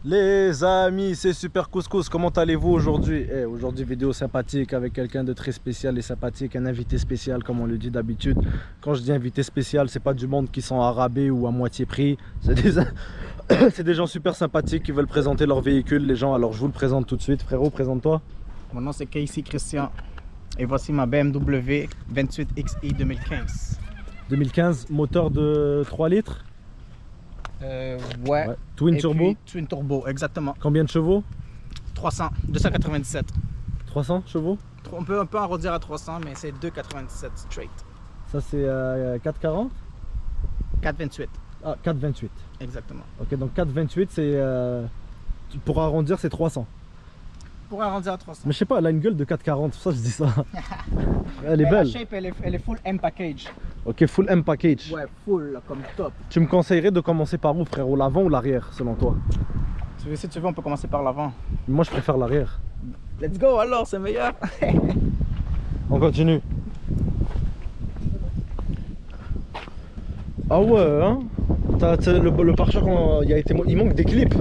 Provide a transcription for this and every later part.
Les amis, c'est Super Couscous, comment allez-vous aujourd'hui? Aujourd'hui, vidéo sympathique avec quelqu'un de très spécial et sympathique, un invité spécial comme on le dit d'habitude. Quand je dis invité spécial, c'est pas du monde qui sont à rabais ou à moitié prix, c'est des gens super sympathiques qui veulent présenter leur véhicule, les gens. Alors je vous le présente tout de suite, frérot, présente-toi. Mon nom c'est Casey Christian et voici ma BMW 28XI 2015. 2015, moteur de 3 litres. Ouais. Twin Et turbo. puis, Twin turbo, exactement. Combien de chevaux? 300, 297. 300 chevaux. On peut arrondir à 300, mais c'est 297 straight. Ça c'est 440. 428, Ah, 428. exactement. Ok, donc 428 c'est pour arrondir c'est 300. Pour arrondir à 300. Mais je sais pas, elle a une gueule de 440, pour ça je dis ça. Elle est Mais belle. La shape, elle est full M package. Ok, full M package. Ouais, full, là, comme top. Tu me conseillerais de commencer par où, frérot? L'avant ou l'arrière, selon toi? Si tu veux, on peut commencer par l'avant. Moi je préfère l'arrière. Let's go alors, c'est meilleur. On continue. Ah ouais, hein? Le pare-choc, il manque des clips.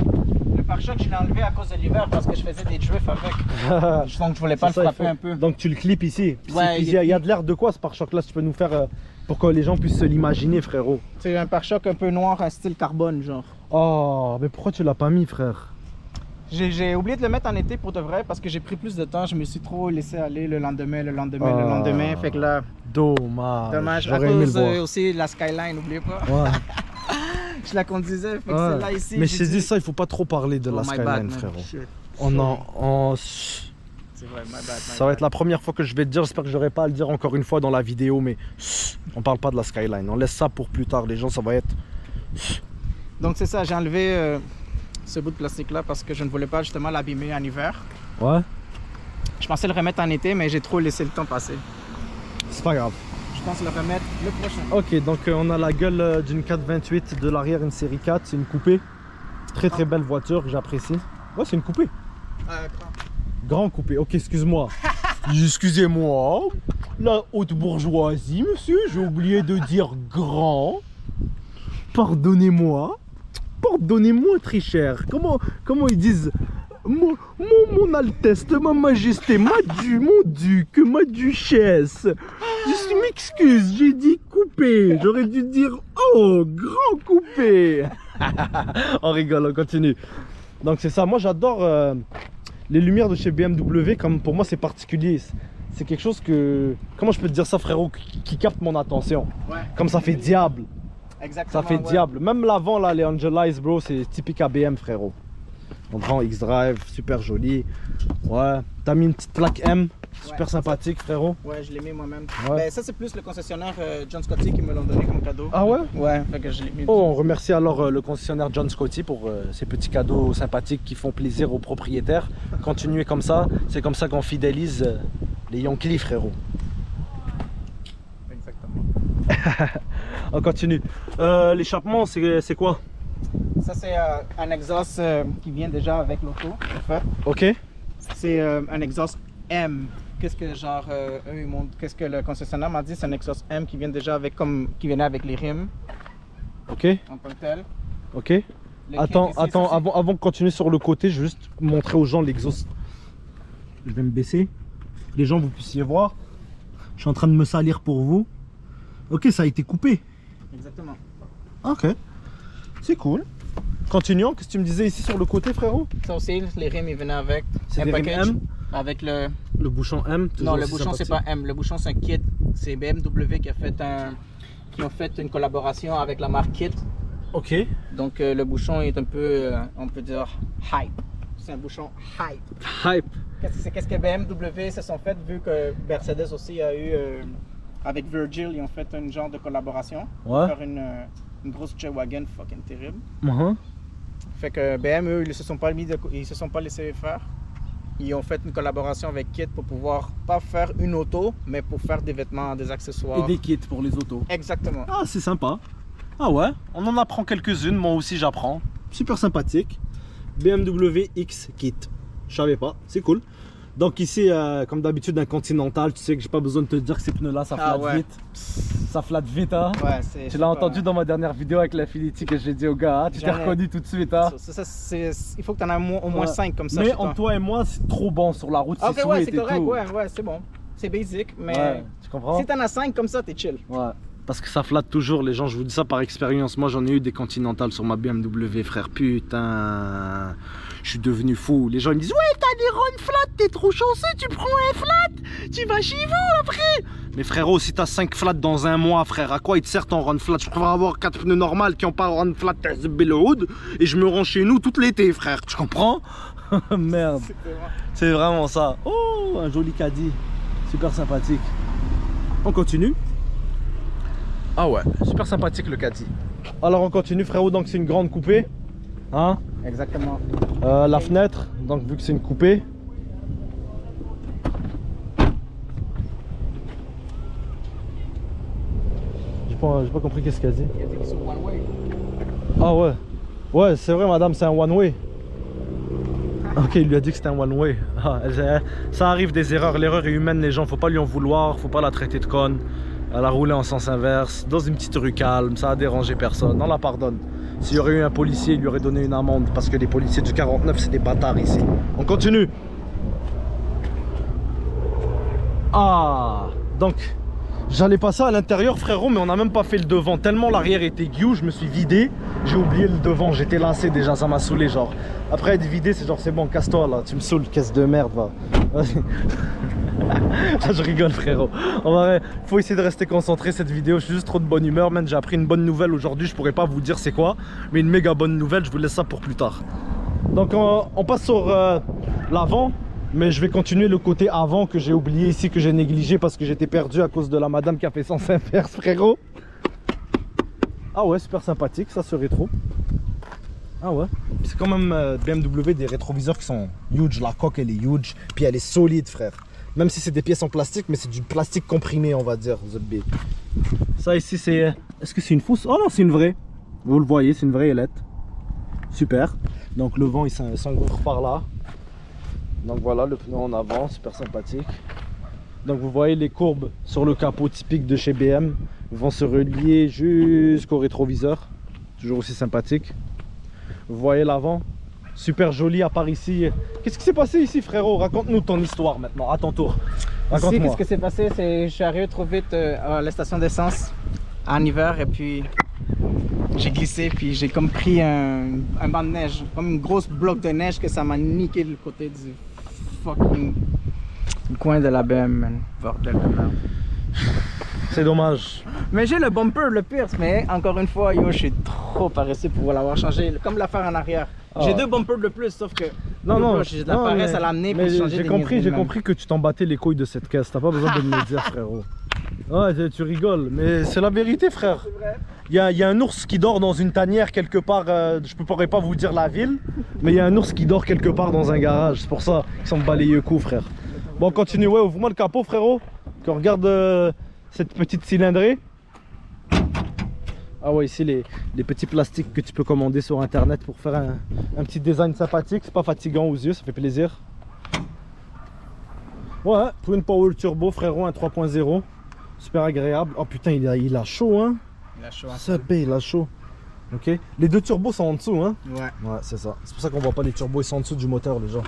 Le pare-choc, je l'ai enlevé à cause de l'hiver parce que je faisais des drifts avec. Donc je voulais pas le C'est ça, frapper un peu. Donc tu le clips ici. Ouais, Il y a de l'air de quoi ce pare-choc là? Si tu peux nous faire pour que les gens puissent se l'imaginer, frérot. C'est un pare-choc un peu noir, un style carbone, genre. Oh, mais pourquoi tu l'as pas mis, frère? J'ai oublié de le mettre en été pour de vrai parce que j'ai pris plus de temps. Je me suis trop laissé aller le lendemain. Fait que là, Dommage. à J'aurais aimé le cause voir. aussi la Skyline, n'oubliez pas. Ouais. Je la conduisais, fait que Ouais. celle-là ici. Mais j'ai je t'ai dit dit- ça, il faut pas trop parler de Oh, la my Skyline, bad, man. frérot. Shit. C'est vrai, my bad, my Ça va bad. être la première fois que je vais te dire, j'espère que j'aurai pas à le dire encore une fois dans la vidéo, mais on parle pas de la Skyline, on laisse ça pour plus tard, les gens, ça va être... Donc c'est ça, j'ai enlevé ce bout de plastique là parce que je ne voulais pas justement l'abîmer en hiver. Ouais, Je pensais le remettre en été, mais j'ai trop laissé le temps passer. c'est pas grave. Je pense le remettre le prochain. Ok, donc on a la gueule d'une 428, de l'arrière une série 4, c'est une coupée. Très belle voiture, j'apprécie. Ouais, c'est une coupée. Grand coupé, ok, excuse-moi. Excusez-moi, la haute bourgeoisie, monsieur, j'ai oublié de dire grand. Pardonnez-moi. Pardonnez-moi, très cher. Comment ils disent mon Altesse, ma Majesté, mon duc, ma duchesse. Je m'excuse, j'ai dit coupé. J'aurais dû dire oh, grand coupé. On rigole, on continue. Donc c'est ça, moi j'adore les lumières de chez BMW, comme pour moi c'est particulier. C'est quelque chose que, comment je peux te dire ça, frérot, qui capte mon attention. Ouais. Comme ça fait diable. Exactement. Ça fait ouais. diable. Même l'avant là, les Angelize, bro, c'est typique ABM, frérot. On prend X-Drive, super joli. Ouais, t'as mis une petite plaque M, super Ouais, sympathique, frérot. Ouais, je l'ai mis moi-même. Ouais. Ben, ça, c'est plus le concessionnaire John Scotty qui me l'ont donné comme cadeau. Ah ouais? Ouais, fait que je l'ai mis. Oh, on remercie alors le concessionnaire John Scotty pour ces petits cadeaux sympathiques qui font plaisir aux propriétaires. Continuez comme ça, c'est comme ça qu'on fidélise les Yonkli, frérot. Exactement. On continue. L'échappement, c'est quoi? Ça, c'est un exhaust qui vient déjà avec l'auto, en fait. Ok. C'est un exhaust M. Qu'est-ce que genre eux ils m'ont, qu'est-ce que le concessionnaire m'a dit, c'est un exhaust M qui vient déjà avec qui venait avec les rimes Ok. en tant que tel. Ok. Le Attends, kit ici, ça, c'est- avant de continuer sur le côté, je vais juste montrer aux gens l'exhaust. Je vais me baisser. Les gens, vous puissiez voir. Je suis en train de me salir pour vous. Ok, ça a été coupé. Exactement. Ok. C'est cool. Continuons. Qu'est-ce que tu me disais ici sur le côté, frérot? Ça aussi, les rimes ils venaient avec. C'est un des rimes package M? avec le. Le bouchon M. toujours Non, le aussi bouchon c'est pas sympathique. M. Le bouchon c'est un kit. C'est BMW qui ont fait une collaboration avec la marque Kit. Ok. Donc le bouchon est un peu, on peut dire, hype. C'est un bouchon hype. Hype. Qu'est-ce que BMW se sont fait vu que Mercedes aussi a eu, avec Virgil, ils ont fait un genre de collaboration. Ouais. Pour faire une grosse J-Wagon fucking terrible. Mhm. Fait que BMW, ils se sont pas laissés faire. Ils ont fait une collaboration avec Kit pour pouvoir pas faire une auto, mais pour faire des vêtements, des accessoires. Et des kits pour les autos. Exactement. Ah, c'est sympa. Ah ouais, on en apprend quelques-unes, moi aussi j'apprends. Super sympathique. BMW X Kit. Je savais pas, c'est cool. Donc ici, comme d'habitude, un Continental, tu sais que j'ai pas besoin de te dire que ces pneus-là, ça Ah flatte ouais. vite. ça flatte vite, hein. Ouais, tu l'as entendu dans ma dernière vidéo avec l'Infinity que j'ai dit au gars, hein? Tu t'es reconnu tout de suite, hein. Il faut que tu en aies au moins 5 comme ça. Mais entre toi et moi, c'est trop bon sur la route. Ok, ouais, c'est correct, ouais, c'est bon. C'est basic, mais tu comprends? Si t'en as 5 comme ça, t'es chill. Ouais. Parce que ça flatte toujours les gens, je vous dis ça par expérience. Moi j'en ai eu des Continentales sur ma BMW, frère. Putain, je suis devenu fou. Les gens ils me disent ouais, t'as des run flat, t'es trop chanceux, tu prends un flat, tu vas chez vous après. Mais frérot, si t'as 5 flats dans un mois, frère, à quoi il te sert ton run flat? Je préfère avoir 4 pneus normales qui ont pas run flat hood et je me rends chez nous tout l'été, frère. Tu comprends? Merde, c'est vraiment ça. Oh, un joli caddie, super sympathique. On continue. Ah ouais, super sympathique le caddie. Alors on continue frérot, donc c'est une grande coupée. Hein? Exactement. La fenêtre, donc vu que c'est une coupée. J'ai pas compris qu'est-ce qu'elle dit. Il a dit que c'est one way. Ah ouais. Ouais, c'est vrai madame, c'est un one way. Ok, il lui a dit que c'était un one way. Ah, ça arrive des erreurs, l'erreur est humaine les gens, faut pas lui en vouloir, faut pas la traiter de conne. Elle a roulé en sens inverse, dans une petite rue calme, ça a dérangé personne, on la pardonne. S'il y aurait eu un policier, il lui aurait donné une amende, parce que les policiers du 49, c'est des bâtards ici. On continue. Ah, donc, j'allais passer à l'intérieur, frérot, mais on n'a même pas fait le devant. Tellement l'arrière était guillou, je me suis vidé, j'ai oublié le devant, j'étais lancé déjà, ça m'a saoulé, genre. Après être vidé, c'est genre, c'est bon, casse-toi là, tu me saoules, caisse de merde, va. Je rigole frérot. Faut essayer de rester concentré cette vidéo. Je suis juste trop de bonne humeur, man. J'ai appris une bonne nouvelle aujourd'hui. Je pourrais pas vous dire c'est quoi, mais une méga bonne nouvelle. Je vous laisse ça pour plus tard. Donc on passe sur l'avant, mais je vais continuer le côté avant que j'ai oublié ici, que j'ai négligé parce que j'étais perdu à cause de la madame qui a fait sens inverse, frérot. Ah ouais, super sympathique ça, ce rétro. Ah ouais, c'est quand même BMW, des rétroviseurs qui sont huge. La coque elle est huge, puis elle est solide, frère. Même si c'est des pièces en plastique, mais c'est du plastique comprimé, on va dire. Ça ici, c'est... Est-ce que c'est une fausse? Oh non, c'est une vraie. Vous le voyez, c'est une vraie ailette. Super. Donc le vent, il s'engouffre par là. Donc voilà, le pneu en avant, super sympathique. Donc vous voyez les courbes sur le capot typique de chez BM vont se relier jusqu'au rétroviseur. Toujours aussi sympathique. Vous voyez l'avant. Super joli à part ici. Qu'est-ce qui s'est passé ici frérot? Raconte-nous ton histoire maintenant, à ton tour. Ici, qu'est-ce qui s'est passé? C'est je suis arrivé trop vite à la station d'essence en hiver et puis j'ai glissé puis j'ai comme pris un banc de neige, comme une grosse bloc de neige que ça m'a niqué le côté du fucking coin de la BM, man. Bordel de merde. C'est dommage. Mais j'ai le bumper, le pire, mais encore une fois, yo, je suis trop paresseux pour l'avoir changé, comme l'affaire en arrière. J'ai 2 bumpers de plus, sauf que j'ai de la paresse à l'amener pour changer des j'ai compris que tu t'en battais les couilles de cette caisse, t'as pas besoin de me le dire frérot. Ouais, tu rigoles, mais c'est la vérité frère. Il y a un ours qui dort dans une tanière quelque part, je ne pourrais pas vous dire la ville, mais il y a un ours qui dort quelque part dans un garage, c'est pour ça qu'ils sont balayés coup frère. Bon, continue, ouais, ouvre-moi le capot frérot, qu'on regarde cette petite cylindrée. Ah ouais, ici les petits plastiques que tu peux commander sur internet pour faire un petit design sympathique, c'est pas fatigant aux yeux, ça fait plaisir. Ouais, Twin Power Turbo frérot, un 3.0, super agréable. Oh putain, il a chaud hein. Il a chaud. Il a chaud. Ok, les 2 turbos sont en dessous hein. Ouais. Ouais, c'est ça. C'est pour ça qu'on voit pas les turbos, ils sont en dessous du moteur les gens.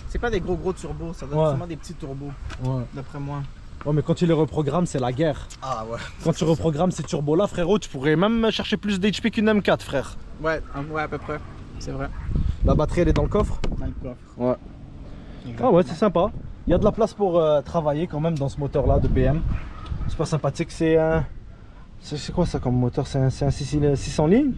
C'est pas des gros turbos, ça donne seulement des petits turbos. Ouais. D'après moi. Ouais, mais quand tu les reprogrammes, c'est la guerre. Ah ouais. Quand tu reprogrammes ces turbos là, frérot, tu pourrais même chercher plus d'HP qu'une M4, frère. Ouais, à peu près. C'est vrai. La batterie, elle est dans le coffre? Dans le coffre. Ouais. Exactement. Ah ouais, c'est sympa. Il y a de la place pour travailler quand même dans ce moteur là de BM. C'est pas sympathique. C'est quoi ça comme moteur? C'est un 600 lignes?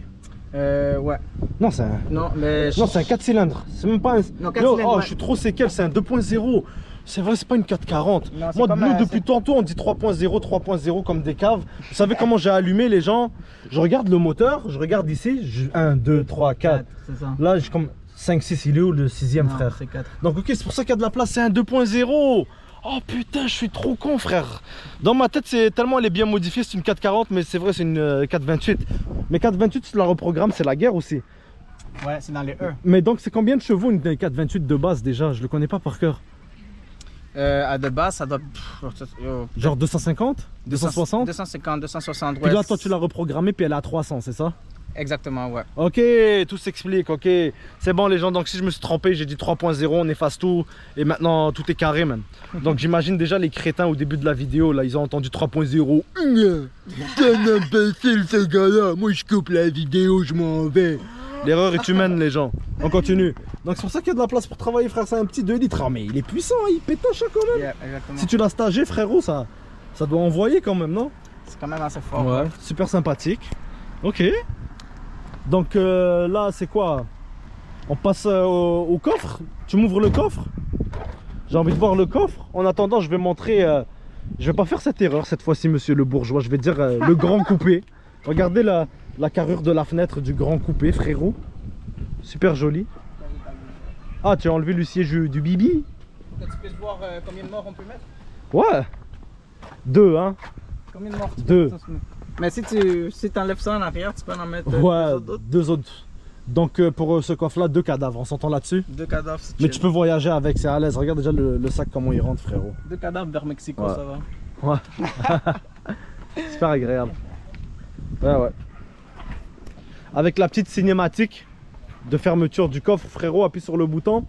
Ouais. Non, c'est un... Non, mais... Non, c'est un 4 cylindres. C'est même pas un... Non, 4 cylindres, oh, ouais. Je suis trop séquel, c'est un 2.0. C'est vrai, c'est pas une 440. Non, moi, nous, depuis tantôt, on dit 3.0, 3.0 comme des caves. Vous savez comment j'ai allumé les gens? Je regarde le moteur, je regarde ici, 1, 2, 3, 4. C'est ça. Là, j'ai comme 5, 6, il est où le 6ème frère? C'est 4. Donc ok, c'est pour ça qu'il y a de la place, c'est un 2.0. Oh putain, je suis trop con frère. Dans ma tête, c'est tellement elle est bien modifiée, c'est une 440, mais c'est vrai, c'est une 428. Mais 428, si tu la reprogrammes, c'est la guerre aussi. Ouais, c'est dans les E. Mais donc, c'est combien de chevaux une 428 de base déjà? Je le connais pas par cœur. À de base, ça doit. Genre 250? 260? 250, 260. Puis là, toi, tu l'as reprogrammé, puis elle est à 300, c'est ça? Exactement, ouais. Ok, tout s'explique, ok. C'est bon, les gens, donc si je me suis trompé, j'ai dit 3.0, on efface tout, et maintenant tout est carré, man. Donc j'imagine déjà les crétins au début de la vidéo, là, ils ont entendu 3.0. C'est un imbécile, ce gars-là. Moi, je coupe la vidéo, je m'en vais. L'erreur est humaine, les gens. On continue. Donc c'est pour ça qu'il y a de la place pour travailler, frère. C'est un petit 2 litres. Ah, mais il est puissant, il pétoche quand même. Yeah, exactement. Si tu l'as stagé, frérot, ça doit envoyer quand même, non? C'est quand même assez fort. Ouais, super sympathique. Ok. Donc là, c'est quoi? On passe au coffre. Tu m'ouvres le coffre? J'ai envie de voir le coffre. En attendant, je vais montrer... je vais pas faire cette erreur cette fois-ci, monsieur le bourgeois. Je vais dire le grand coupé. Regardez la carrure de la fenêtre du grand coupé, frérot. Super joli. Ah, tu as enlevé le siège du bibi? Pour que tu puisses voir combien de morts on peut mettre? Ouais. 2, hein. Combien de morts? 2. Mais si tu enlèves ça en arrière, tu peux en mettre ouais, 2 autres. Donc pour ce coffre-là, 2 cadavres. On s'entend là-dessus? 2 cadavres, c'est Mais tu peux voyager avec, c'est à l'aise. Regarde déjà le sac, comment il rentre, frérot. 2 cadavres vers Mexico, ouais. Ça va. Ouais. Super agréable. Ouais. Avec la petite cinématique de fermeture du coffre, frérot, appuie sur le bouton.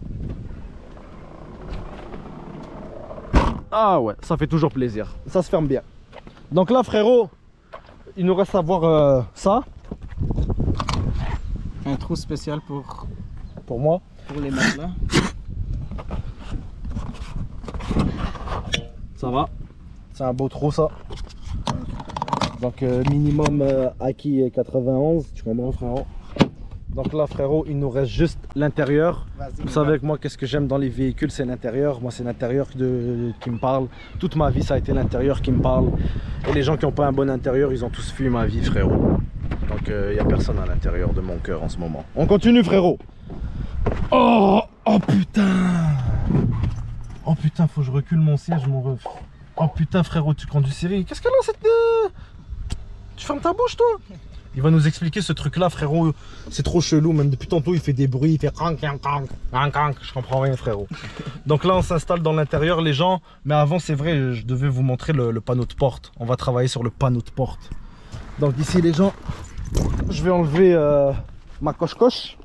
Ah ouais, ça fait toujours plaisir. Ça se ferme bien. Donc là, frérot, il nous reste à voir ça. Un trou spécial pour moi. Pour les mettre là. Ça va. C'est un beau trou, ça. Donc minimum acquis 91, tu comprends, frérot? Donc là, frérot, il nous reste juste l'intérieur. Vous savez que moi, qu'est-ce que j'aime dans les véhicules, c'est l'intérieur. Moi, c'est l'intérieur qui me parle. Toute ma vie, ça a été l'intérieur qui me parle. Et les gens qui n'ont pas un bon intérieur, ils ont tous fui ma vie, frérot. Donc il n'y a personne à l'intérieur de mon cœur en ce moment. On continue, frérot. Oh putain. Oh putain, faut que je recule mon siège, mon ref. Oh putain, frérot, tu conduis série. Qu'est-ce qu'elle a cette... Tu fermes ta bouche, toi? Il va nous expliquer ce truc là, frérot. C'est trop chelou, même depuis tantôt il fait des bruits, il fait crank, crank, crank, crank. Je comprends rien, frérot. Donc là on s'installe dans l'intérieur, les gens. Mais avant, c'est vrai, je devais vous montrer le panneau de porte. On va travailler sur le panneau de porte. Donc ici, les gens, je vais enlever ma coche-coche.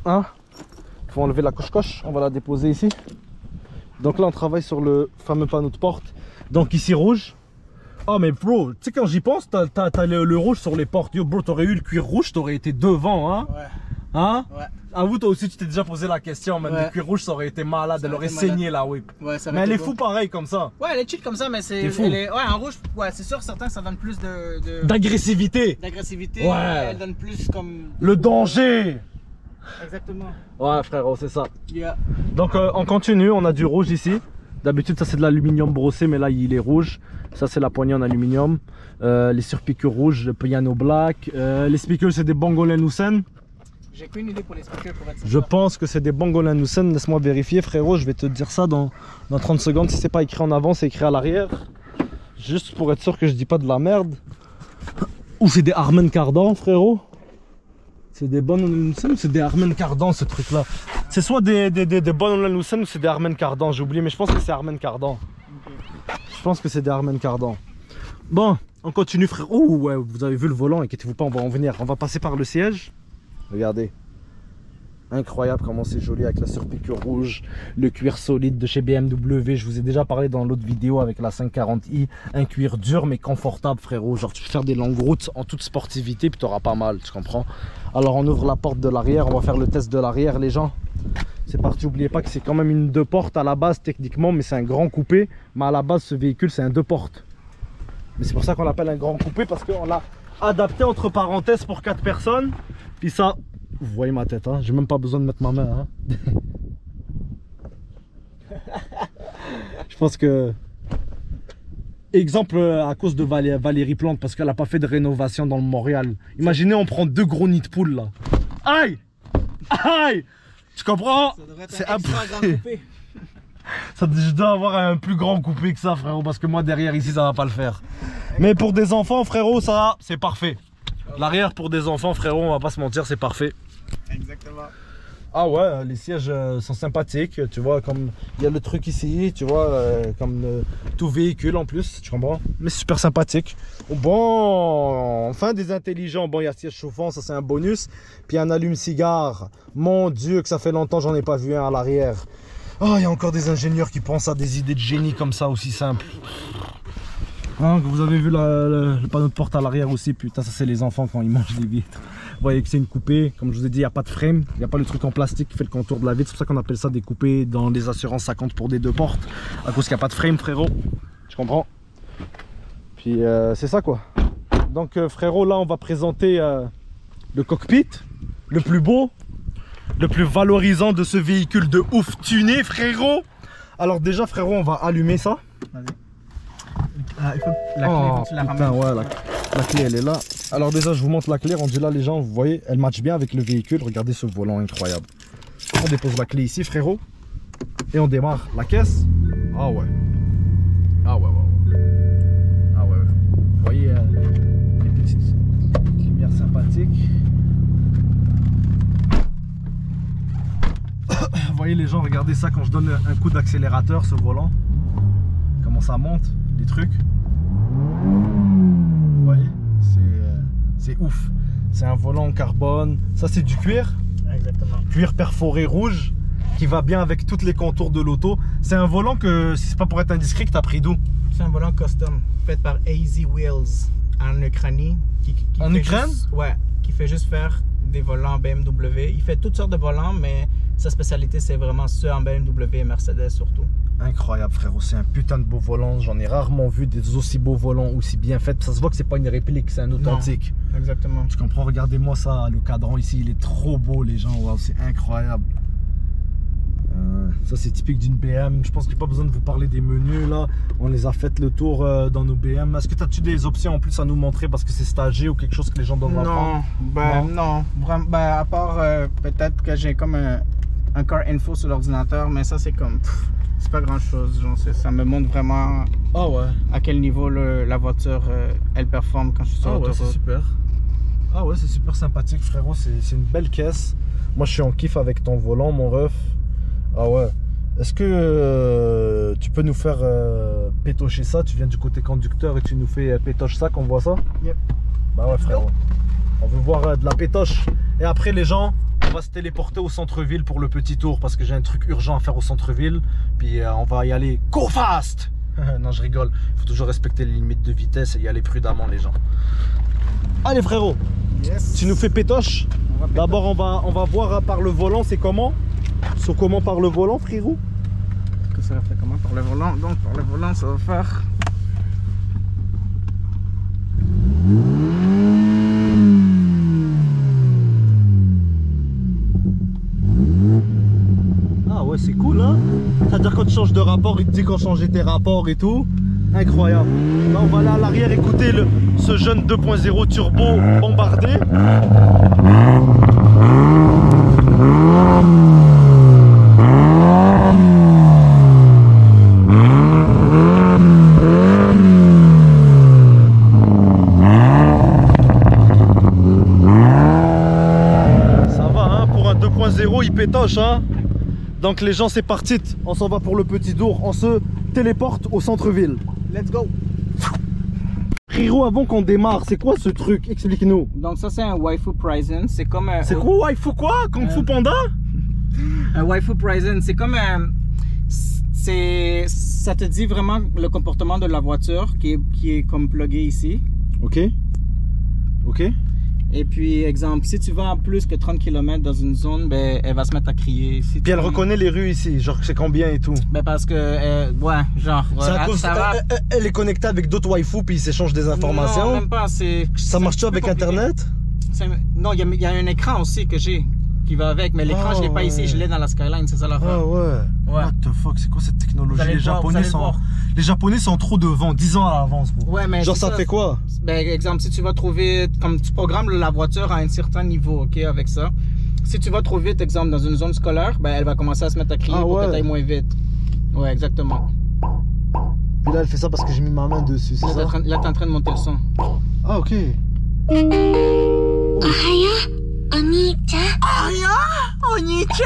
Hein? Il faut enlever la coche-coche, on va la déposer ici. Donc là on travaille sur le fameux panneau de porte. Donc ici rouge. Oh mais bro, tu sais quand j'y pense, t'as le rouge sur les portes. Yo bro, t'aurais eu le cuir rouge, t'aurais été devant, hein? Ouais. Hein? Ouais. Avoue, toi aussi tu t'es déjà posé la question, même le cuir rouge ça aurait été malade, elle aurait saigné la whip. Ouais, ça mais elle est fou pareil comme ça. Ouais, elle est cheat comme ça, mais c'est... Ouais, en rouge, ouais, c'est sûr, certain que ça donne plus d'agressivité. D'agressivité, ouais. Elle donne plus comme... Le danger. Exactement. Ouais frérot, c'est ça. Yeah. Donc on continue, on a du rouge ici. D'habitude ça c'est de l'aluminium brossé, mais là il est rouge. Ça c'est la poignée en aluminium. Les surpiqûres rouges, le piano black. Les speakers c'est des Banggolan Hussein. J'ai qu'une idée pour les speakers pour être sûr. Je pense que c'est des Banggolan Hussein. Laisse-moi vérifier, frérot. Je vais te dire ça dans 30 secondes. Si c'est pas écrit en avant, c'est écrit à l'arrière. Juste pour être sûr que je dis pas de la merde. Ou c'est des Harman Kardon, frérot. C'est des Banggolan Hussein ou c'est des Harman Kardon ce truc là? C'est soit des Banggolan Hussein ou c'est des Harman Kardon. J'ai oublié, mais je pense que c'est Harman Kardon. Je pense que c'est des Harman Kardon. Bon, on continue, frère. Oh ouais, vous avez vu le volant, inquiétez-vous pas, on va en venir. On va passer par le siège. Regardez. Incroyable comment c'est joli avec la surpiqûre rouge, le cuir solide de chez BMW. Je vous ai déjà parlé dans l'autre vidéo avec la 540i. Un cuir dur mais confortable, frérot. Genre tu peux faire des longues routes en toute sportivité puis t'auras pas mal, tu comprends? Alors on ouvre la porte de l'arrière, on va faire le test de l'arrière, les gens. C'est parti, n'oubliez pas que c'est quand même une 2 portes à la base techniquement, mais c'est un grand coupé. Mais à la base ce véhicule c'est un 2 portes. Mais c'est pour ça qu'on l'appelle un grand coupé, parce qu'on l'a adapté entre parenthèses pour 4 personnes. Puis ça, vous voyez ma tête, hein, j'ai même pas besoin de mettre ma main. Hein. Je pense que... Exemple à cause de Valérie Plante, parce qu'elle n'a pas fait de rénovation dans le Montréal. Imaginez on prend 2 gros nids de poule là. Aïe! Aïe! Tu comprends? C'est un grand coupé. Je dois avoir un plus grand coupé que ça, frérot, parce que moi derrière ici ça va pas le faire. Mais pour des enfants, frérot, ça c'est parfait. L'arrière pour des enfants, frérot, on va pas se mentir, c'est parfait. Exactement. Ah ouais, les sièges sont sympathiques, tu vois, comme il y a le truc ici, tu vois, comme tout véhicule en plus, tu comprends? Mais super sympathique. Bon, enfin des intelligents. Bon, il y a le siège chauffant, ça c'est un bonus. Puis un allume-cigare. Mon Dieu, que ça fait longtemps j'en ai pas vu un à l'arrière. Oh, il y a encore des ingénieurs qui pensent à des idées de génie comme ça, aussi simples. Hein, vous avez vu le panneau de porte à l'arrière aussi, putain, ça c'est les enfants quand ils mangent des vitres. Vous voyez que c'est une coupée, comme je vous ai dit, il n'y a pas de frame, il n'y a pas le truc en plastique qui fait le contour de la vitre. C'est pour ça qu'on appelle ça des coupées dans les assurances 50 pour des 2 portes, à cause qu'il n'y a pas de frame, frérot. Tu comprends? Puis c'est ça quoi. Donc frérot, là on va présenter le cockpit, le plus beau, le plus valorisant de ce véhicule de ouf tuné, frérot. Alors déjà frérot, on va allumer ça. La clé, Oh, faut que tu la putain, ramènes. ouais, la clé elle est là. Alors déjà je vous montre la clé, rendu là les gens, vous voyez, elle match bien avec le véhicule. Regardez ce volant incroyable. On dépose la clé ici frérot. Et on démarre la caisse. Ah ouais. Ah ouais, ouais, ouais. Ah ouais. Vous voyez les petites lumières sympathiques. Vous voyez les gens, regardez ça quand je donne un coup d'accélérateur, ce volant. Comment ça monte, les trucs. Vous voyez, c'est ouf. C'est un volant en carbone. Ça c'est du cuir. Exactement. Cuir perforé rouge qui va bien avec toutes les contours de l'auto. C'est un volant que, si c'est pas pour être indiscret, que t'as pris d'où? C'est un volant custom fait par AZ Wheels en Ukraine. En Ukraine? Ouais, qui fait juste faire des volants BMW. Il fait toutes sortes de volants, mais sa spécialité c'est vraiment ceux en BMW et Mercedes surtout. Incroyable frérot, c'est un putain de beau volant. J'en ai rarement vu des aussi beaux volants, aussi bien faits. Ça se voit que c'est pas une réplique, c'est un authentique. Non, exactement. Tu comprends? Regardez-moi ça, le cadran ici, il est trop beau les gens. Waouh, c'est incroyable. Ça c'est typique d'une BM. Je pense que j'ai pas besoin de vous parler des menus là. On les a fait le tour dans nos BM. Est-ce que as-tu des options en plus à nous montrer parce que c'est stagé ou quelque chose que les gens doivent apprendre? Non, vraiment, à part peut-être que j'ai comme un car info sur l'ordinateur, mais ça c'est comme c'est pas grand chose. Genre, ça me montre vraiment Ah ouais. à quel niveau la voiture elle performe quand je suis sur Ah ouais, l'autoroute. c'est super. Ah ouais, c'est super sympathique frérot, c'est une belle caisse. Moi je suis en kiff avec ton volant mon ref. Ah ouais. Est-ce que tu peux nous faire pétocher ça? Tu viens du côté conducteur et tu nous fais pétoche ça qu'on voit ça? Yep. Bah ouais frérot. On veut voir de la pétoche. Et après les gens, on va se téléporter au centre-ville pour le petit tour parce que j'ai un truc urgent à faire au centre-ville. Puis on va y aller go fast. Non je rigole. Il faut toujours respecter les limites de vitesse et y aller prudemment les gens. Allez frérot. Yes. Tu nous fais pétoche. D'abord on va voir par le volant c'est comment. Sur comment par le volant frérot? Que ça fait comment par le volant? Donc par le volant ça va faire. Ah ouais c'est cool hein. C'est-à-dire quand tu changes de rapport, il te dit quand changer tes rapports et tout. Incroyable. Là on va aller à l'arrière écouter ce jeune 2.0 turbo bombardé. Ça va hein, pour un 2.0 il pétoche hein. Donc les gens c'est parti, on s'en va pour le petit tour, on se téléporte au centre-ville. Let's go. Frérot, avant qu'on démarre, c'est quoi ce truc? Explique-nous. Donc ça c'est un Waifu Prison, c'est comme un... C'est quoi waifu quoi? Kung Fu Panda? Un Waifu Prison, c'est comme un... Ça te dit vraiment le comportement de la voiture qui est comme plugué ici. Ok. Ok. Et puis, exemple, si tu vas à plus que 30 km dans une zone, ben, elle va se mettre à crier. Si Puis elle reconnaît les rues ici, genre c'est combien et tout. Ben parce que, ouais, genre, C'est à cause, ça va... elle est connectée avec d'autres waifus puis ils s'échangent des informations. Non, même pas, Ça marche-tu avec internet? Non, il y a un écran aussi que j'ai qui va avec, mais l'écran je l'ai pas ici, je l'ai dans la Skyline, c'est ça l'affaire. Ah ouais. Ouais. What the fuck, c'est quoi cette technologie? Vous allez le voir, vous allez le voir. Les Japonais sont trop devant, 10 ans à l'avance bro. Ouais, mais genre c'est ça fait quoi? Ben, exemple, si tu vas trop vite, comme tu programmes la voiture à un certain niveau, ok, avec ça. Si tu vas trop vite, exemple, dans une zone scolaire, ben, elle va commencer à se mettre à crier pour que tu ailles moins vite. Ouais, exactement. Puis là, elle fait ça parce que j'ai mis ma main dessus, c'est ça? Là, t'es en train de monter le son. Ah, ok. おはよう。お Oni-chan!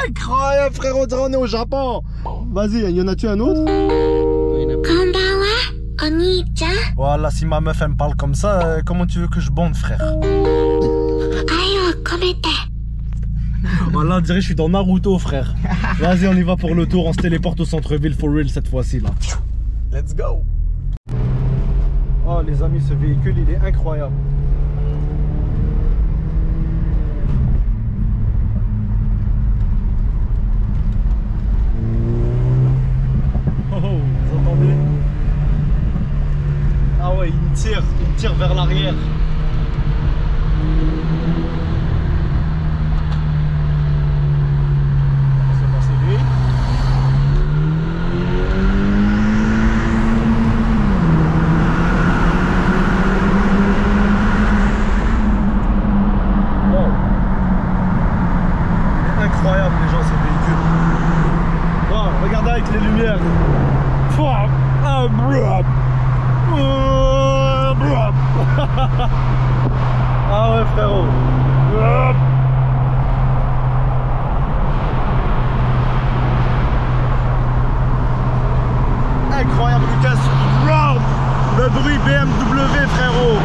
Incroyable frérot, on dirait on est au Japon. Vas-y, y en a-tu un autre? Voilà, si ma meuf elle me parle comme ça, comment tu veux que je bonde frère? Voilà, on dirait que je suis dans Naruto frère. Vas-y, on y va pour le tour, on se téléporte au centre-ville for real cette fois-ci là. Let's go! Oh les amis, ce véhicule il est incroyable. Oh, vous entendez? Ah ouais, il me tire vers l'arrière. C'est lui. Wow. C'est incroyable les gens ce véhicule. Wow, regardez avec les lumières. Ah ouais frérot. Incroyable Lucas. Le bruit BMW frérot.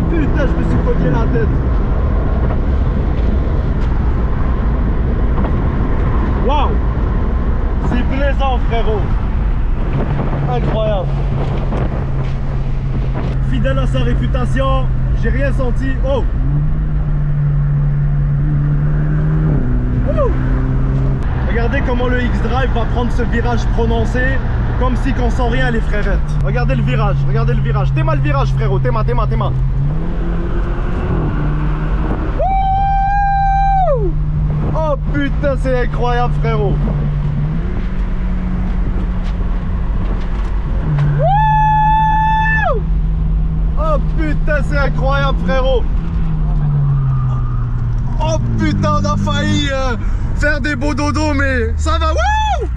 Putain, je me suis cogné la tête. Waouh, c'est plaisant frérot. Incroyable. Fidèle à sa réputation, j'ai rien senti. Oh. Regardez comment le X-Drive va prendre ce virage prononcé, comme si qu'on sent rien les frérettes. Regardez le virage, regardez le virage. T'es mal le virage frérot, t'es mal. Oh putain, c'est incroyable frérot. Oh putain, c'est incroyable frérot. Oh putain, on a failli faire des beaux dodos, mais ça va. Wouh!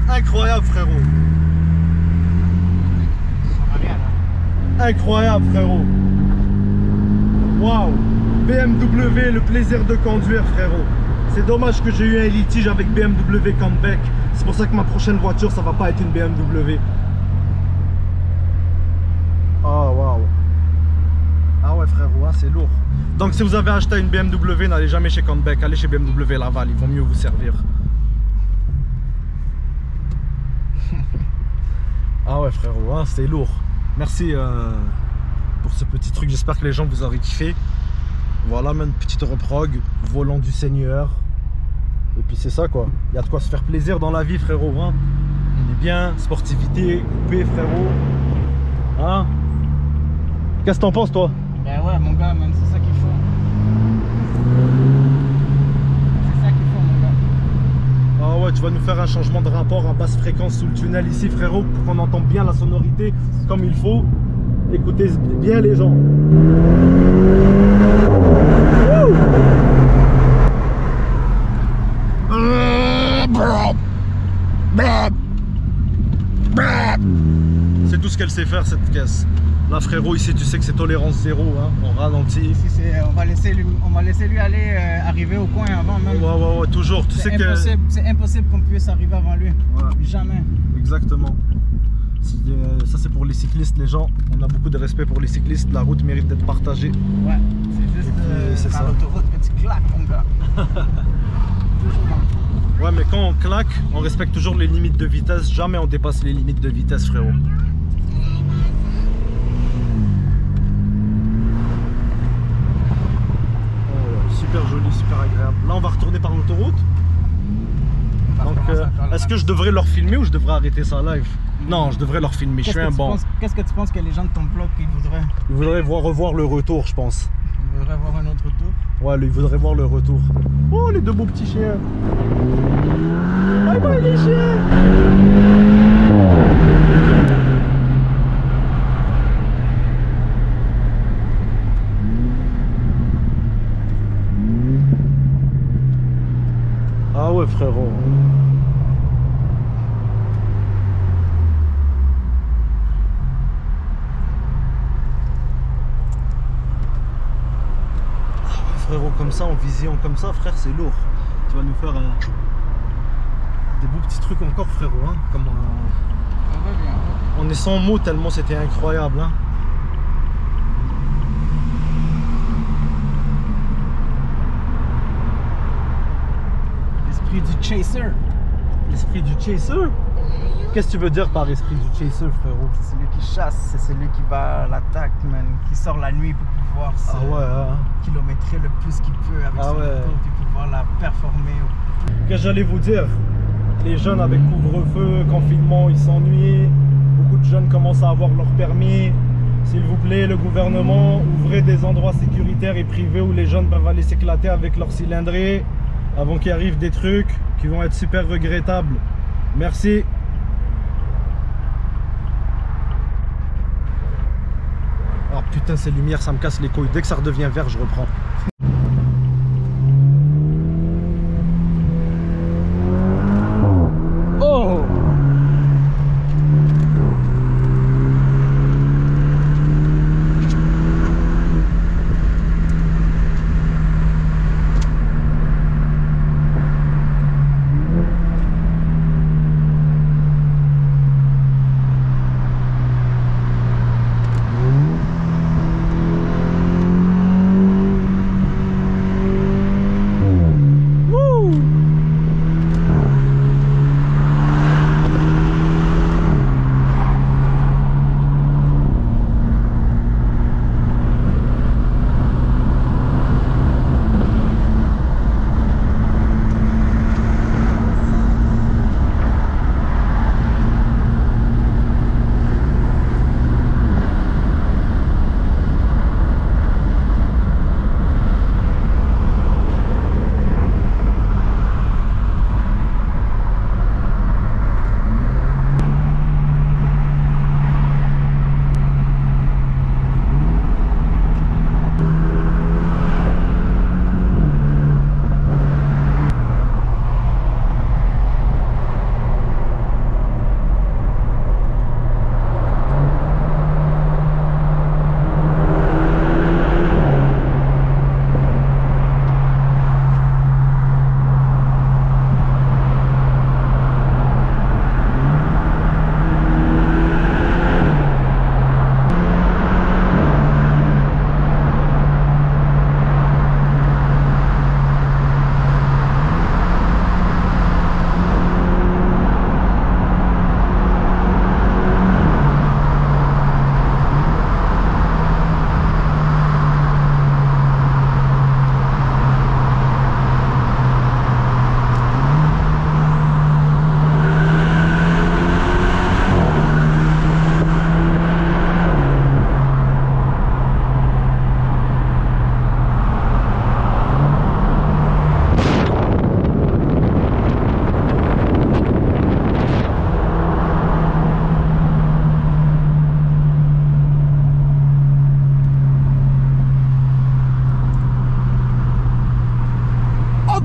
Incroyable frérot. Incroyable frérot. Waouh, BMW, le plaisir de conduire frérot. C'est dommage que j'ai eu un litige avec BMW Comeback. C'est pour ça que ma prochaine voiture ça va pas être une BMW. Oh waouh. Ah ouais frérot, hein, c'est lourd. Donc si vous avez acheté une BMW, n'allez jamais chez Comeback, allez chez BMW Laval, ils vont mieux vous servir. Ah ouais frérot, hein, c'est lourd. Merci pour ce petit truc, j'espère que les gens vous aurez kiffé. Voilà, même une petite reprog, volant du Seigneur. Et puis c'est ça quoi, il y a de quoi se faire plaisir dans la vie frérot, hein. On est bien, sportivité, coupé frérot. Hein? Qu'est-ce que t'en penses toi? Ben ouais mon gars, même c'est ça qu'il faut. C'est ça qu'il faut mon gars. Ah ouais, tu vas nous faire un changement de rapport en basse fréquence sous le tunnel ici frérot, pour qu'on entende bien la sonorité comme il faut. Écoutez bien les gens. C'est tout ce qu'elle sait faire cette caisse. Là frérot, ici tu sais que c'est tolérance zéro, hein. On ralentit. Ici, on va laisser lui aller arriver au coin avant même. Ouais, toujours. Tu sais que c'est impossible qu'on puisse arriver avant lui. Ouais. Jamais. Exactement. Ça c'est pour les cyclistes les gens. On a beaucoup de respect pour les cyclistes. La route mérite d'être partagée. Ouais. C'est juste c'est ça. l'autoroute que tu claques mon gars. Ouais, mais quand on claque, on respecte toujours les limites de vitesse. Jamais on dépasse les limites de vitesse frérot. Super joli, super agréable. Là on va retourner par l'autoroute. Donc est-ce que je devrais leur filmer ou je devrais arrêter ça live? Non, je devrais leur filmer, je suis un bon. Qu'est-ce que tu penses que les gens de ton blog ils voudraient? Ils voudraient revoir le retour je pense. Il voudrait voir un autre tour. Ouais, lui, il voudrait voir le retour. Oh, les deux beaux petits chiens. Bye bye les chiens. Ah ouais, frérot. Frérot, comme ça, en vision comme ça, frère, c'est lourd. Tu vas nous faire des beaux petits trucs encore, frérot. Hein, comme, On va bien. on est sans mots tellement c'était incroyable. Hein. L'esprit du chaser. L'esprit du chaser? Qu'est-ce que tu veux dire par esprit du chaser, frérot? C'est celui qui chasse, c'est celui qui va à l'attaque, man. Qui sort la nuit pour pouvoir se kilométrer le plus qu'il peut avec son moto, puis pouvoir la performer. Qu'est-ce que j'allais vous dire? Les jeunes avec couvre-feu, confinement, ils s'ennuient. Beaucoup de jeunes commencent à avoir leur permis. S'il vous plaît, le gouvernement, ouvrez des endroits sécuritaires et privés où les jeunes peuvent aller s'éclater avec leur cylindrée avant qu'il arrive des trucs qui vont être super regrettables. Merci. Oh putain, ces lumières, ça me casse les couilles. Dès que ça redevient vert, je reprends. Oh!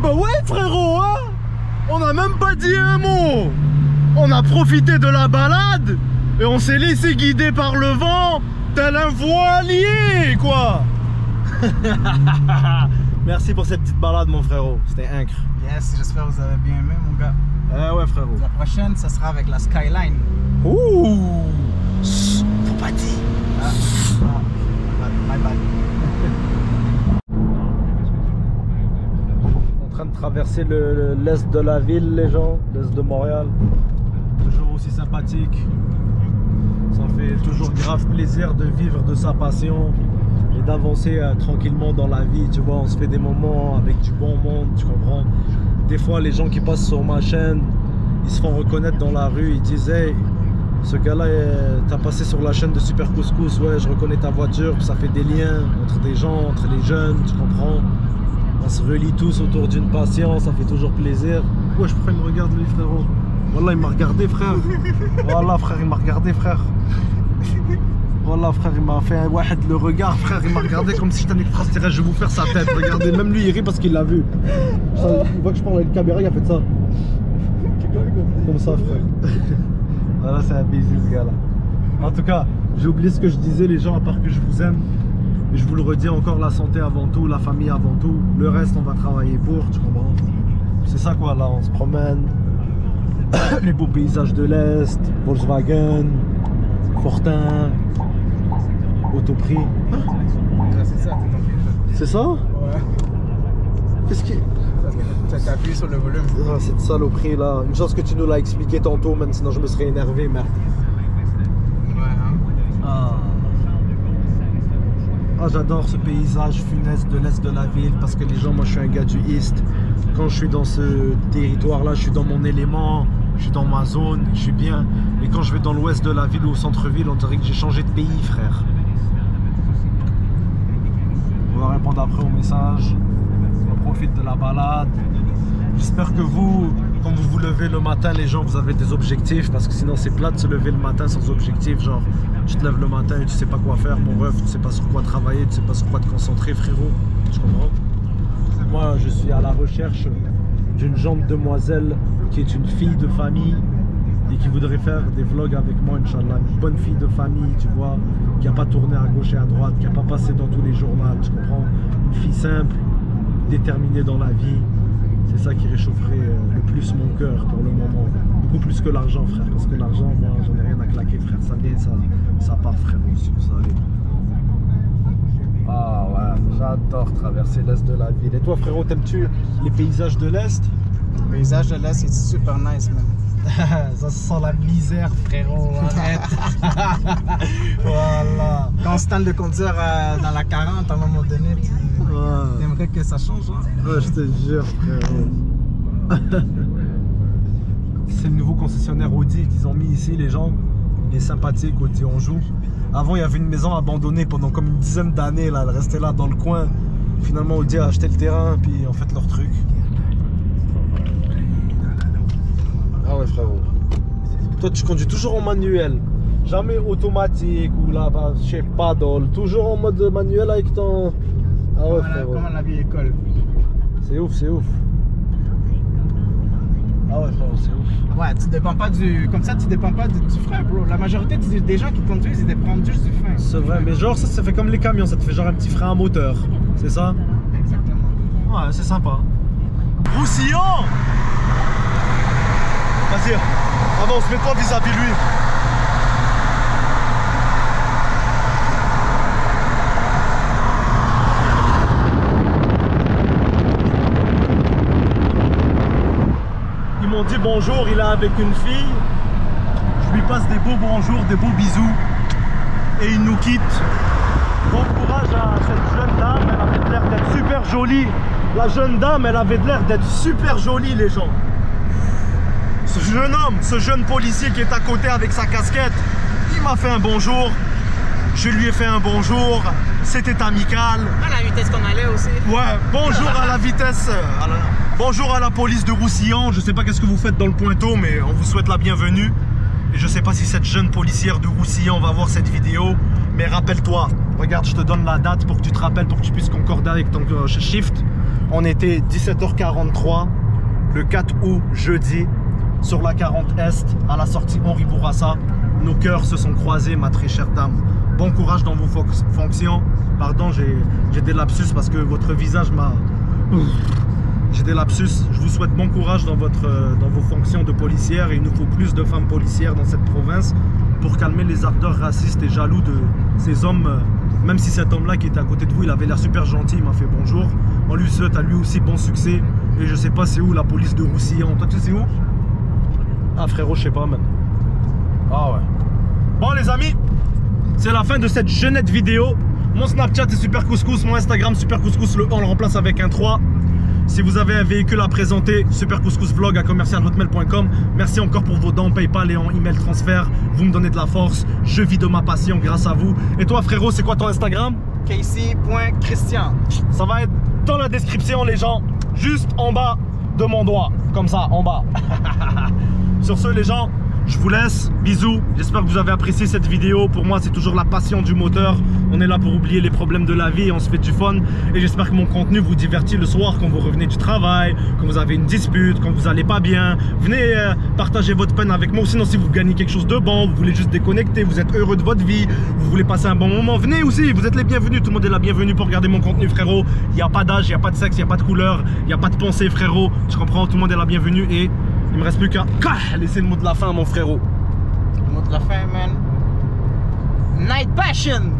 Bah ouais frérot, hein, on n'a même pas dit un mot. On a profité de la balade et on s'est laissé guider par le vent tel un voilier quoi. Merci pour cette petite balade mon frérot, c'était incre. Yes, j'espère que vous avez bien aimé mon gars. Ouais frérot. La prochaine, ça sera avec la Skyline. Ouh, faut pas dire. Bye bye. En train de traverser l'est de la ville, les gens, l'est de Montréal. Toujours aussi sympathique. Ça fait toujours grave plaisir de vivre de sa passion et d'avancer tranquillement dans la vie. Tu vois, on se fait des moments avec du bon monde, tu comprends. Des fois, les gens qui passent sur ma chaîne, ils se font reconnaître dans la rue, ils disent hey, Ce gars-là, t'as passé sur la chaîne de Super Couscous, ouais, je reconnais ta voiture, ça fait des liens entre des gens, entre les jeunes, tu comprends? On se relie tous autour d'une passion, ça fait toujours plaisir. Ouais, je crois qu'il me regarde lui, frérot. Wallah, il m'a regardé, frère. Wallah, frère, il m'a regardé, frère. Wallah, frère, il m'a fait un wahed le regard, frère, il m'a regardé comme si j'étais un extraterrestre, je vais vous faire sa tête, regardez, même lui il rit parce qu'il l'a vu. Il voit que je parle avec une caméra, il a fait ça. Comme ça, frère. Voilà, c'est un baiser ce gars-là. En tout cas, j'ai oublié ce que je disais, les gens, à part que je vous aime. Et je vous le redis encore, la santé avant tout, la famille avant tout. Le reste, on va travailler pour, tu comprends? C'est ça quoi, là, on se promène. Les beaux paysages de l'Est, Volkswagen, Fortin, Autoprix. C'est ça, C'est ça? Ouais. Qu'est-ce qui... Ça t'appuie sur le volume. Ah, cette saloperie là. Une chance que tu nous l'as expliqué tantôt, même sinon je me serais énervé, merde. Ouais, hein. Ah, j'adore ce paysage funeste de l'Est de la ville parce que les gens, moi je suis un gars du East. Quand je suis dans ce territoire là, je suis dans mon élément, je suis dans ma zone, je suis bien. Et quand je vais dans l'ouest de la ville ou au centre-ville, on dirait que j'ai changé de pays, frère. On va répondre après au message. On profite de la balade. J'espère que vous, quand vous vous levez le matin, les gens, vous avez des objectifs, parce que sinon c'est plat de se lever le matin sans objectif. Genre, tu te lèves le matin et tu sais pas quoi faire, mon ref, tu sais pas sur quoi travailler, tu sais pas sur quoi te concentrer, frérot. Tu comprends? Moi, je suis à la recherche d'une jeune demoiselle qui est une fille de famille et qui voudrait faire des vlogs avec moi, Inch'Allah. Une bonne fille de famille, tu vois, qui n'a pas tourné à gauche et à droite, qui n'a pas passé dans tous les journaux, tu comprends? Une fille simple, déterminée dans la vie. C'est ça qui réchaufferait le plus mon cœur pour le moment. Beaucoup plus que l'argent, frère. Parce que l'argent, moi, j'en ai rien à claquer, frère. Ça vient, ça part, frère, aussi, vous savez. Ah ouais, j'adore traverser l'Est de la ville. Et toi, frérot, t'aimes-tu les paysages de l'Est? Le paysage de là, c'est super nice, man. Ça sent la misère, frérot. Arrête. Voilà. Quand on se tente de conduire dans la 40, à un moment donné, tu aimerais que ça change, hein? Ouais, je te jure, frérot. C'est le nouveau concessionnaire Audi qu'ils ont mis ici, les gens. Il est sympathique, Audi, on joue. Avant, il y avait une maison abandonnée pendant comme une dizaine d'années, là. Elle restait là dans le coin. Finalement, Audi a acheté le terrain, puis ils ont fait leur truc. Ah ouais, frérot. Toi, tu conduis toujours en manuel. Jamais automatique ou là-bas, je sais pas, toujours en mode manuel avec ton... Ah ouais, frérot. Comme à la vieille école. C'est ouf, c'est ouf. Ah ouais, frérot, c'est ouf. Ouais, tu dépends pas du... Comme ça, tu dépends pas du frein, bro. La majorité des gens qui conduisent, ils dépendent juste du frein. C'est vrai, mais genre, ça fait comme les camions, ça te fait genre un petit frein à moteur. C'est ça? Exactement. Ouais, c'est sympa. Roussillon! Vas-y, avance, mets-toi vis-à-vis lui. Ils m'ont dit bonjour, il est avec une fille. Je lui passe des beaux bonjours, des beaux bisous. Et il nous quitte. Bon courage à cette jeune dame, elle avait l'air d'être super jolie. La jeune dame, elle avait l'air d'être super jolie, les gens. Ce jeune homme, ce jeune policier qui est à côté avec sa casquette, il m'a fait un bonjour. Je lui ai fait un bonjour. C'était amical. À la vitesse qu'on allait aussi. Ouais, bonjour à la vitesse. Bonjour à la police de Roussillon. Je sais pas qu'est-ce que vous faites dans le Pointeau, mais on vous souhaite la bienvenue. Et je sais pas si cette jeune policière de Roussillon va voir cette vidéo, mais rappelle-toi, regarde, je te donne la date pour que tu te rappelles, pour que tu puisses concorder avec ton shift. On était 17h43, le 4 août, jeudi, sur la 40 Est, à la sortie Henri Bourassa. Nos cœurs se sont croisés, ma très chère dame. Bon courage dans vos fonctions. Pardon, j'ai des lapsus parce que votre visage m'a... J'ai des lapsus. Je vous souhaite bon courage dans vos fonctions de policière. Et il nous faut plus de femmes policières dans cette province pour calmer les ardeurs racistes et jaloux de ces hommes. Même si cet homme-là qui était à côté de vous, il avait l'air super gentil, il m'a fait bonjour. On lui souhaite à lui aussi bon succès. Et je sais pas c'est où la police de Roussillon. Toi tu sais où? Ah frérot, je sais pas même. Ah ouais. Bon les amis, c'est la fin de cette jeunette vidéo. Mon Snapchat c'est Super Couscous, mon Instagram Super Couscous, le 1 on le remplace avec un 3. Si vous avez un véhicule à présenter, supercouscousvlog@commercialhotmail.com. Merci encore pour vos dons PayPal et en email transfert. Vous me donnez de la force. Je vis de ma passion grâce à vous. Et toi frérot, c'est quoi ton Instagram? Casey.Christian. Ça va être dans la description les gens. Juste en bas de mon doigt. Comme ça, en bas. Sur ce les gens, je vous laisse, bisous, j'espère que vous avez apprécié cette vidéo. Pour moi c'est toujours la passion du moteur. On est là pour oublier les problèmes de la vie et on se fait du fun. Et j'espère que mon contenu vous divertit le soir quand vous revenez du travail, quand vous avez une dispute, quand vous allez pas bien. Venez partager votre peine avec moi. Ou sinon si vous gagnez quelque chose de bon, vous voulez juste déconnecter, vous êtes heureux de votre vie, vous voulez passer un bon moment, venez aussi, vous êtes les bienvenus. Tout le monde est la bienvenue pour regarder mon contenu frérot. Il n'y a pas d'âge, il n'y a pas de sexe, il n'y a pas de couleur, il n'y a pas de pensée frérot. Tu comprends, tout le monde est la bienvenue et il me reste plus qu'à laisser le mot de la fin mon frérot. Le mot de la fin, man. Night Passion.